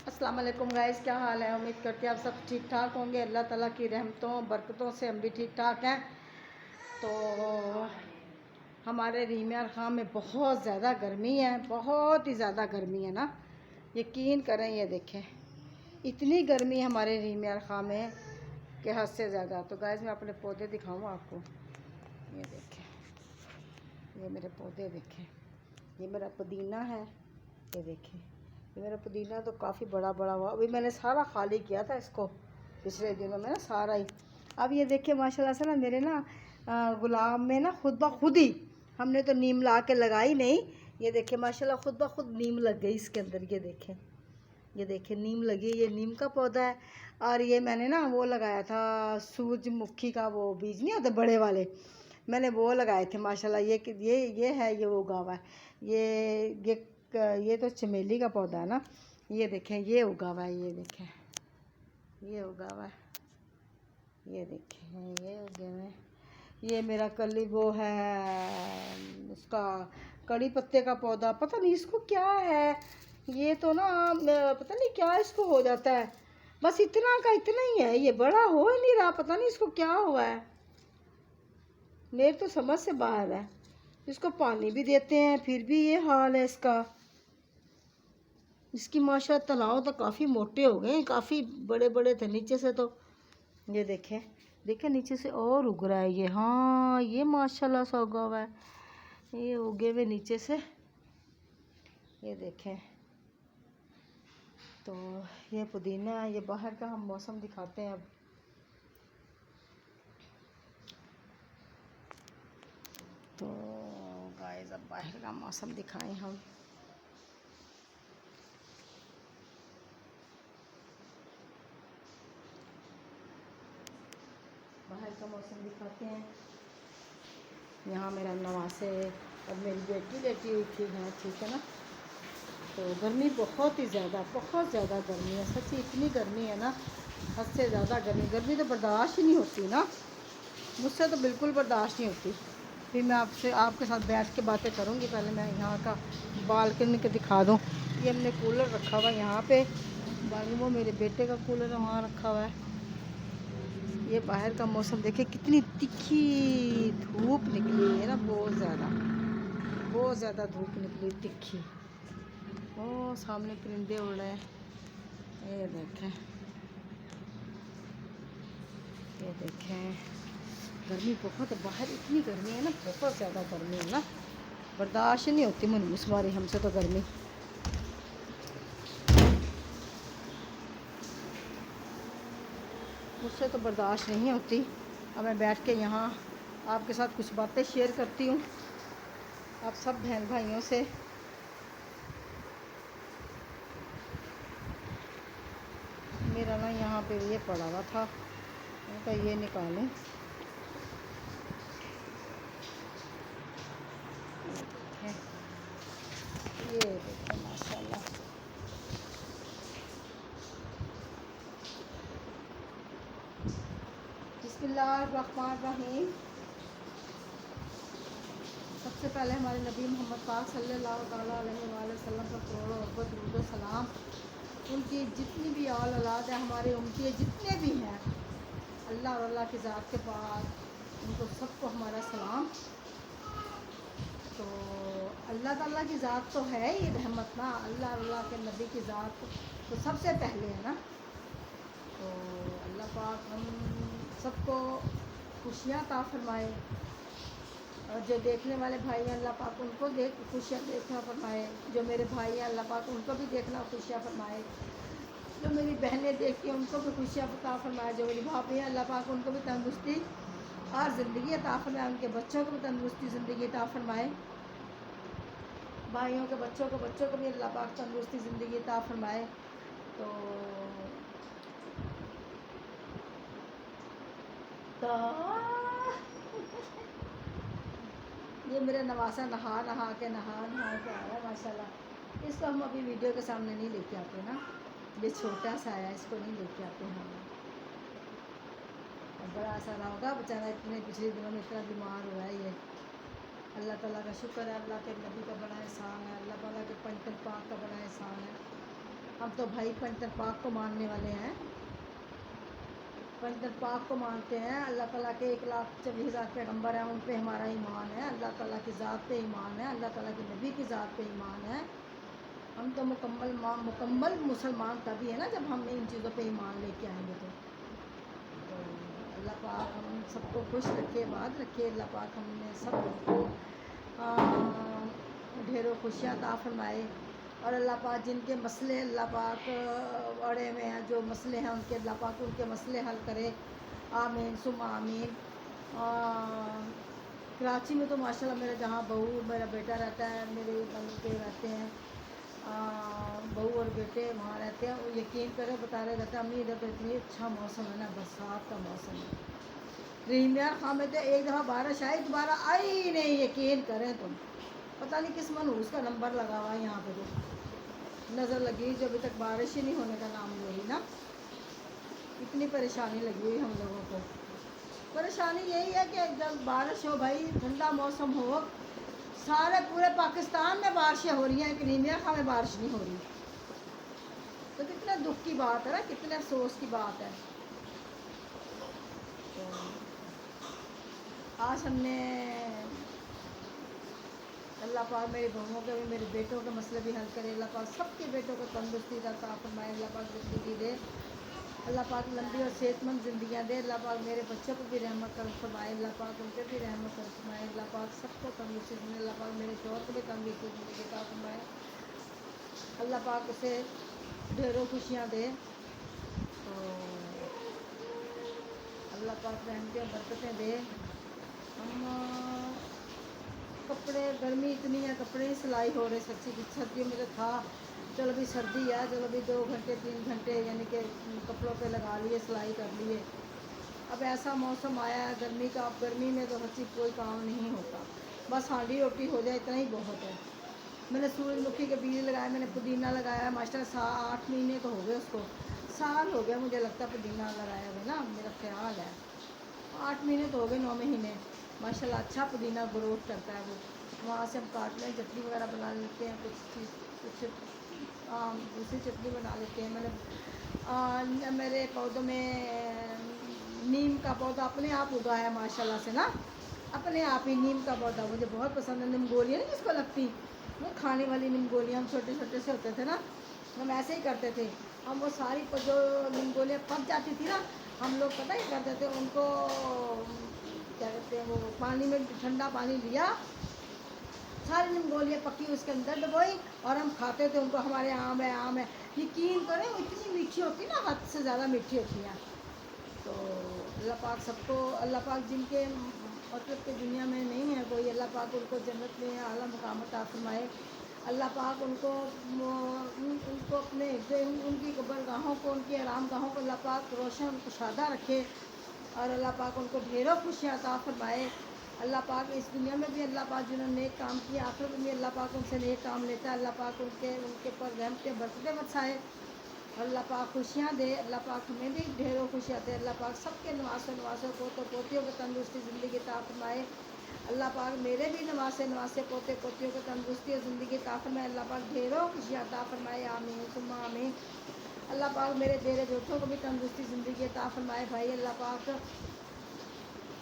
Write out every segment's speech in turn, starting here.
अस्सलाम वालेकुम गाइस, क्या हाल है। उम्मीद करती हैं आप सब ठीक ठाक होंगे। अल्लाह ताला की रहमतों बरकतों से हम भी ठीक ठाक हैं। तो हमारे रीमियार खां में बहुत ज़्यादा गर्मी है, बहुत ही ज़्यादा गर्मी है ना, यकीन करें। ये देखें, इतनी गर्मी हमारे रीमियार खां में कि हद से ज़्यादा। तो गाइस मैं अपने पौधे दिखाऊँ आपको। ये देखें, ये मेरे पौधे देखें। ये मेरा पुदीना है, ये देखें। ये मेरा पुदीना तो काफ़ी बड़ा बड़ा हुआ। अभी मैंने सारा खाली किया था इसको पिछले दिनों में ना, सारा ही। अब ये देखिए माशाल्लाह से ना मेरे ना गुलाब में ना खुद ब खुद ही, हमने तो नीम ला के लगाई नहीं। ये देखिए माशाल्लाह खुद ब खुद नीम लग गई इसके अंदर। ये देखें नीम लगी। ये नीम का पौधा है। और ये मैंने ना वो लगाया था सूरजमुखी का, वो बीज नहीं होते बड़े वाले, मैंने वो लगाए थे माशाल्लाह। ये है, ये वो उगा हुआ है। ये तो चमेली का पौधा है ना। ये देखें, ये उगा हुआ है। ये देखें, ये उगा हुआ है। ये देखें, ये उगे हुए हैं। ये मेरा कली वो है उसका कड़ी पत्ते का पौधा, पता नहीं इसको क्या है। ये तो ना पता नहीं क्या इसको हो जाता है। बस इतना का इतना ही है, ये बड़ा हो ही नहीं रहा। पता नहीं इसको क्या हुआ है, मेरे तो समझ से बाहर है। इसको पानी भी देते हैं फिर भी ये हाल है इसका। इसकी माशा तनाव तो काफ़ी मोटे हो गए, काफ़ी बड़े बड़े थे नीचे से। तो ये देखें, देखें नीचे से और उग रहा है ये। हाँ, ये माशाल्लाह सा उगा हुआ है, ये उगे हुए नीचे से। ये देखें, तो ये पुदीना है। ये बाहर का हम मौसम दिखाते हैं अब। तो गाइस अब बाहर का मौसम दिखाएं हम। बाहर का मौसम दिखाते हैं। यहाँ मेरा नवासे और मेरी बेटी लेटी हुई थी है, ठीक है ना। तो गर्मी बहुत ही ज़्यादा, बहुत ज़्यादा गर्मी है सच्ची। इतनी गर्मी है ना, हद से ज़्यादा गर्मी। गर्मी तो बर्दाश्त ही नहीं होती ना, मुझसे तो बिल्कुल बर्दाश्त नहीं होती। फिर मैं आपके साथ बैठ के बातें करूँगी। पहले मैं यहाँ का बालकनी के दिखा दूँ। ये हमने कूलर रखा हुआ है यहाँ पे, बाकी वो मेरे बेटे का कूलर वहाँ रखा हुआ है। ये बाहर का मौसम देखे, कितनी तिखी धूप निकली है ना, बहुत ज़्यादा धूप निकली तिखी। ओ सामने परिंदे उड़ रहे हैं। ये देखें, गर्मी बहुत है बाहर, इतनी गर्मी है ना, बहुत ज़्यादा गर्मी है ना, बर्दाश्त नहीं होती मनूस वाली हमसे तो गर्मी। मुझसे तो बर्दाश्त नहीं होती। अब मैं बैठ के यहाँ आपके साथ कुछ बातें शेयर करती हूँ, आप सब बहन भाइयों से। मेरा ना यहाँ पे ये पड़ा हुआ था, मैं कहा ये निकालें। ये देखो माशाल्लाह, बिस्मिल्लाहिर्रहमानिर्रहीम। सबसे पहले हमारे नबी मोहम्मद पाक सल्लल्लाहु अलैहि वसल्लम पर करोड़ों अरबों दुरूद व सलाम। उनकी जितनी भी औलाद है, हमारे उनके जितने भी हैं, अल्लाह और अल्लाह की ज़ात के बाद उनको सबको हमारा सलाम। तो अल्लाह ताला की ज़ात तो है ही रहमत ना, अल्लाह और अल्लाह के नबी की ज़ात तो सबसे पहले है ना। तो अल्लाह पाक हम सबको खुशियाँ अता फरमाए, और जो देखने वाले भाई हैं अल्लाह पाक उनको खुशियाँ देखना फरमाए। जो मेरे भाई हैं अल्लाह पाक उनको भी देखना खुशियाँ फरमाए। जो मेरी बहनें देखती हैं उनको भी खुशियाँ अता फरमाए। जो मेरी भाभी हैं अल्लाह पाक उनको भी तंदुरुस्ती और ज़िंदगी अता फरमाए। उनके बच्चों को भी तंदुरुस्ती ज़िंदगी अता फरमाए। भाइयों के बच्चों को भी अल्लाह पाक तंदुरुस्ती ज़िंदगी अता फरमाए। तो ये मेरा नवासा नहा के आ रहा है माशाल्लाह। इसको हम अभी वीडियो के सामने नहीं लेके आते ना, ये छोटा सा है, इसको नहीं लेके आते हम। और बड़ा सा ना होगा बेचारा, इतने पिछले दिनों में इतना बीमार हुआ है ये। अल्लाह ताला का शुक्र है, अल्लाह के नबी का बड़ा एहसान है, अल्लाह ताला के पंचतन पाक का बड़ा एहसान है। हम तो भाई पंचर पाक को मानने वाले हैं, पंचर पाक को मानते हैं। अल्लाह ताला के 1,24,000 पैगम्बर हैं, उन पे हमारा ईमान है। अल्लाह ताला की ज़ात पे ईमान है, अल्लाह ताला के नबी की ज़ात पे ईमान है। हम तो मुकम्मल मुसलमान तभी है ना जब हम इन चीज़ों पे ईमान लेके आएंगे। तो अल्लाह पाक हम सबको खुश रखे, बात रखे। अल्लाह पाक हमने सबको ढेरों खुशियाँ अता फरमाए। और अल्लाह पाक जिनके मसले अल्लाह पाक अड़े हुए हैं, जो मसले हैं उनके अल्लाह पाक उनके मसले हल करे। आमीन सुम्मा आमीन। कराची में तो माशाल्लाह मेरा जहाँ बहू मेरा बेटा रहता है, मेरे बहू के रहते हैं, बहू और बेटे वहाँ रहते हैं। वो यकीन करें बता रहे रहते हैं अम्मी इधर तो इतनी अच्छा मौसम है ना, बरसात का मौसम है। रीमियार खां में तो एक दफ़ा बारिश आई, दोबारा आई ही नहीं। यकीन करें तुम, पता नहीं किस मनहूस का नंबर लगा हुआ है यहाँ पे, तो नज़र लगी जो अभी तक बारिश ही नहीं होने का नाम ले रही ना। इतनी परेशानी लगी हुई हम लोगों को। परेशानी यही है कि जब बारिश हो भाई, ठंडा मौसम हो, सारे पूरे पाकिस्तान में बारिशें हो रही हैं, एक रीमिया खां में बारिश नहीं हो रही। तो कितने दुख की बात है ना, कितने अफसोस की बात है। तो आज हमने अल्लाह पाक मेरी बहुओं के भी, मेरे बेटों के मसले भी हल करे। अल्लाह पाक सबके बेटों को तंदुरुस्ती अता फरमाए। अल्लाह पाक ज़िंदगी दे, अल्लाह पाक लंबी और सेहतमंद ज़िंदगियाँ दे। अल्लाह पाक मेरे बच्चों को भी रहमत कर फरमाए, अल्लाह पाक उनके भी रहमत कर फरमाए। अल्लाह पाक सबको तंदुरुस्ती दे, अल्लाह पाक मेरे शौहर को भी तंदुरुस्ती ज़िंदगी अता फरमाए। अल्लाह पाक उसे ढेरों खुशियाँ दे। तो अल्लाह पाक रहमतें और बरकतें दे। हम कपड़े, गर्मी इतनी है, कपड़े ही सिलाई हो रहे सच्ची। सर्दियों में तो था चलो भी सर्दी है, चलो भी 2 घंटे 3 घंटे यानी कि कपड़ों पे लगा लिए, सिलाई कर लिए। अब ऐसा मौसम आया है गर्मी का, अब गर्मी में तो सच्ची कोई काम नहीं होता, बस हांडी रोटी हो जाए इतना ही बहुत है। मैंने सूरजमुखी के बीज लगाए, मैंने पुदीना लगाया माशाल्लाह, 8 महीने तो हो गए उसको, साल हो गया मुझे लगता है पुदीना लगाया हुआ ना, मेरा ख्याल है 8 महीने तो हो गए, 9 महीने माशाल्लाह। अच्छा पुदीना ग्रोथ करता है वो, वहाँ से हम काट लें, चटनी वगैरह बना लेते हैं, कुछ चीज़ कुछ दूसरी चटनी बना लेते हैं। मैंने मेरे पौधों में नीम का पौधा अपने आप उगा है माशाल्लाह से ना, अपने आप ही नीम का पौधा मुझे बहुत पसंद है। नीम गोलियाँ नहीं जिसको लगती, वो खाने वाली नीम गोलियाँ, हम छोटे छोटे से होते थे ना, हम ऐसे ही करते थे। हम वो सारी जो नीम गोलियाँ पक जाती थी ना, हम लोग पता ही करते थे उनको, क्या कहते हैं, वो पानी में ठंडा पानी लिया, सारी नीम गोलियाँ पकी उसके अंदर डबोई और हम खाते थे उनको। हमारे आम है, आम है, यकीन करें वो इतनी मीठी होती ना, हद से ज़्यादा मीठी होती हैं। तो अल्लाह पाक सबको, अल्लाह पाक जिनके मतलब के दुनिया में नहीं है कोई, अल्लाह पाक उनको जन्नत में आला मुकाम अता फरमाए। अल्लाह पाक उनको अपने उनकी कब्रगाहों को, उनकी आराम गाहों को अल्लाह पाक रोशन कुशादा रखे। और अल्लाह पाक उनको ढेरों खुशियाँ अता फरमाए। अल्लाह पाक इस दुनिया में भी अल्लाह पाक जिन्होंने नेक काम किया, आखिरत में भी अल्लाह पाक उनसे नेक काम लेता है। अल्लाह पाक उनके पर रहम के बरकतें बरसाए, अल्लाह पाक खुशियाँ दे। अल्लाह पाक हमें भी ढेरों खुशियाँ दे। अल्लाह पाक सबके नवासों पोतों पोतियों को तंदुरुस्ती ज़िंदगी अता फरमाए। अल्लाह पाक मेरे भी नवासे पोते पोतियों को तंदुरुस्ती और ज़िंदगी अता फरमाए। अल्लाह पाक ढेरों खुशियाँ अता फरमाए, आमीन सुम्मा आमीन। अल्लाह पाक मेरे ढेरे बेटों को भी तंदुरुस्ती ज़िंदगी अता फरमाए। भाई अल्लाह पाक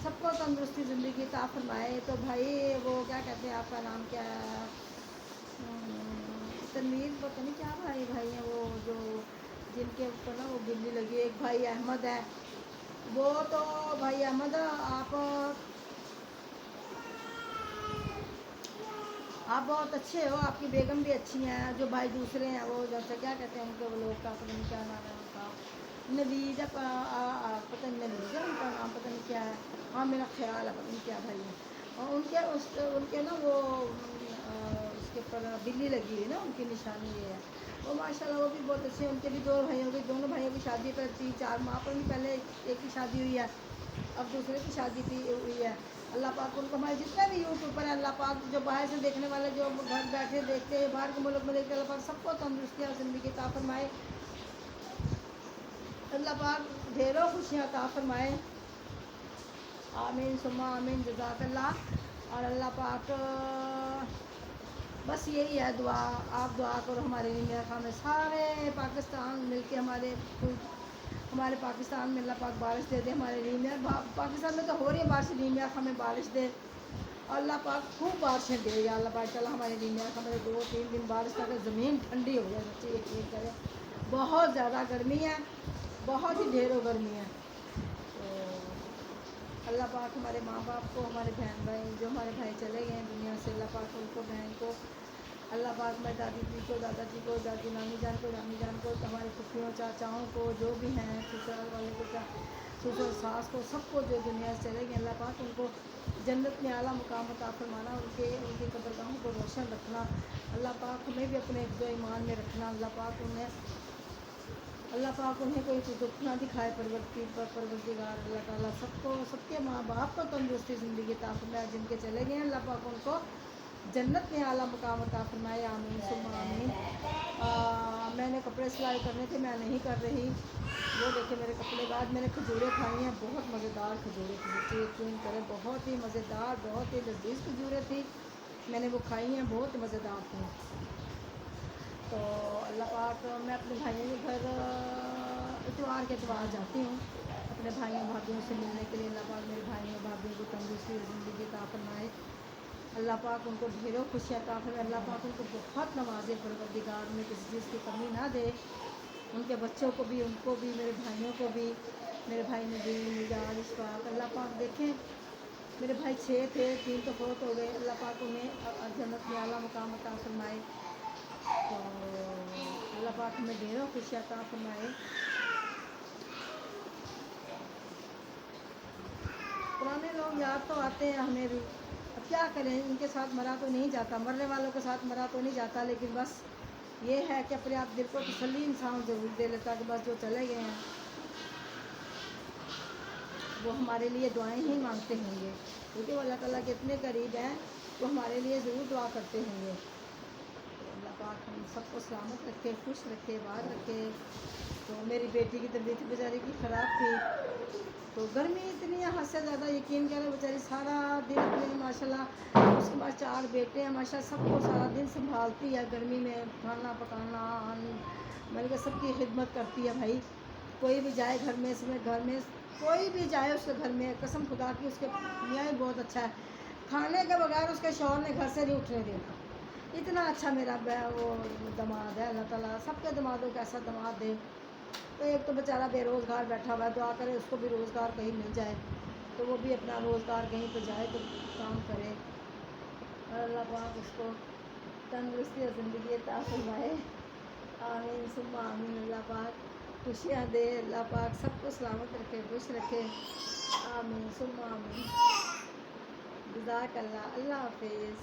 सबको तंदुरुस्ती ज़िंदगी अता फरमाए। तो भाई वो क्या कहते हैं, आपका नाम क्या है, तनवीर पता नहीं क्या भाई हैं वो, जो जिनके ऊपर ना वो बिल्ली लगी है, एक भाई अहमद है, वो तो भाई अहमद आप बहुत अच्छे हो, आपकी बेगम भी अच्छी हैं। जो भाई दूसरे हैं वो जैसे क्या कहते हैं उनके, वो लोग का पता नहीं क्या नाम है उनका, नवीद पता नहीं, नवीद है उनका नाम, पता नहीं क्या है, हाँ मेरा ख्याल है, पता नहीं क्या भाई है। और उनके ना वो उसके ऊपर बिल्ली लगी हुई ना, उनकी निशानी ये है। वो माशाल्लाह वो भी बहुत अच्छे हैं। उनके भी 2 भाइयों की, दोनों भाइयों की शादी पर 3-4 माह पर भी पहले एक की शादी हुई है, अब दूसरे की शादी भी हुई है। अल्लाह पाक उनको, हमारे जितने भी यूट्यूब पर है, अल्लाह पाक जो बाहर से देखने वाले, जो घर बैठे देखते हैं, बाहर के मुल्क में देखते हैं, अल्लाह पाक सबको तंदुरुस्ती और ज़िंदगी अता फरमाए। अल्लाह पाक ढेरों खुशियाँ अता फरमाए, आमीन सुम्मा आमीन, जज़ाकल्लाह। और अल्लाह पाक बस यही है दुआ, आप दुआ करो हमारे लिए मेरा खाम है। सारे पाकिस्तान मिल के हमारे पाकिस्तान में अल्लाह पाक बारिश दे दे हमारे लिए मेरा। पाकिस्तान में तो हो रही है बारिश, लिए मेरा हमें बारिश दे, अल्लाह पाक खूब बारिशें दे या अल्लाह पाक ताला हमारे लिए मेरा हमारे 2-3 दिन बारिश करके ज़मीन ठंडी हो जाए। बच्चे यकीन करें बहुत ज़्यादा गर्मी है, बहुत ही ढेरों गर्मी है। तो अल्लाह पाक हमारे माँ बाप को, हमारे बहन भाई, जो हमारे भाई चले गए हैं दुनिया से, अल्लाह पाक उनको, बहन को, अल्लाह पाक मेरे दादी जी को, दादाजी को, दादी नानी जान को, नानी जान को, हमारे फुफियों चाचाओं को, जो भी हैं ससुराल वाले को, ससुर सास को, सबको जो दुनिया से चले गए, अल्लाह पाक उनको जन्नत में आला मुकाम अता फरमाना, उनकी कब्रगाहों को रोशन रखना। अल्लाह पाक हमें भी अपने हिफ्ज़ ईमान में रखना। अल्लाह पाक उन्हें कोई दुख ना दिखाए। परवरदिगार अल्लाह ताला सबको, सबके माँ बाप को तंदुरुस्ती ज़िंदगी अता फरमाए। जिनके चले गए हैं अल्लाह पाक उनको जन्नत में आला मुकाम अता फरमाए। आमीन सुम्मा आमीन। मैंने कपड़े सिलाई करने थे, मैं नहीं कर रही। वो देखिए मेरे कपड़े, बाद मैंने खजूरें खाई हैं, बहुत मज़ेदार खजूरें थी। बच्चे यकीन करें बहुत ही मज़ेदार, बहुत ही लजीज खजूरें थी। मैंने वो खाई हैं, बहुत मज़ेदार थी। तो अल्लाह पाक, मैं अपने भाइयों के घर इतवार के इतवार जाती हूँ अपने भाइयों भाभीयों से मिलने के लिए। अल्लाह पाक मेरे भाइयों भाभीयों को तंदुरुस्ती ज़िंदगी अता फरमाए। अल्लाह पाक उनको ढेरों खुशियाँ अता फरमाए। अल्लाह पाक उनको बहुत नवाज़े, परवरदिगार में किसी चीज़ की कमी ना दे। उनके बच्चों को भी, उनको भी, मेरे भाइयों को भी, मेरे भाई नदीम, मिजाज, इशफाक, अल्लाह पाक देखें मेरे भाई 6 थे, 3 तो फौत हो गए। अल्लाह पाक उन्हें जन्नत में आला मुकाम अता फरमाए। तो अल्लाह पाक हमें ढेरों खुशियाँ अता फरमाए। पुराने लोग याद तो आते हैं हमें भी, अब क्या करें, इनके साथ मरा तो नहीं जाता, मरने वालों के साथ मरा तो नहीं जाता। लेकिन बस ये है कि अपने आप दिल को तसल्ली इंसान ज़रूर दे लेता कि बस जो चले गए हैं वो हमारे लिए दुआएं ही मांगते होंगे, क्योंकि वो अल्लाह ताला के इतने करीब हैं, वो हमारे लिए ज़रूर दुआ करते होंगे। तो अल्लाह पाक हम सबको सलामत रखे, खुश रखे, बाहर रखे। तो मेरी बेटी की तबीयत बेचारी की ख़राब थी, तो गर्मी इतनी है हद से ज़्यादा, यकीन करें बेचारी सारा दिन अपने माशाल्लाह, उसके पास 4 बेटे हैं माशाल्लाह, सबको सारा दिन संभालती है गर्मी में, खाना पकाना, बल्कि सबकी खिदमत करती है। भाई कोई भी जाए घर में, इसमें घर में कोई भी जाए उसके घर में, कसम खुदा की उसके मियाँ ही बहुत अच्छा है, खाने के बगैर उसके शौहर ने घर से नहीं उठने देता। इतना अच्छा मेरा वो दामाद है। अल्लाह ताला सबके दामादों को ऐसा दामाद दे। तो एक तो बेचारा बेरोज़गार बैठा हुआ है, दुआ करे उसको भी रोज़गार कहीं मिल जाए, तो वो भी अपना रोज़गार कहीं पर जाए तो काम करे, और अल्लाह पाक उसको तंदुरुस्ती और ज़िंदगी अता फरमाए। आमीन सुम्मा आमीन। अल्लाह पाक खुशियाँ दे, अल्लाह पाक सबको सलामत रखे, खुश रखे। आमीन सुम्मा आमीन। जज़ाकल्लाह। अल्लाह हाफिज़।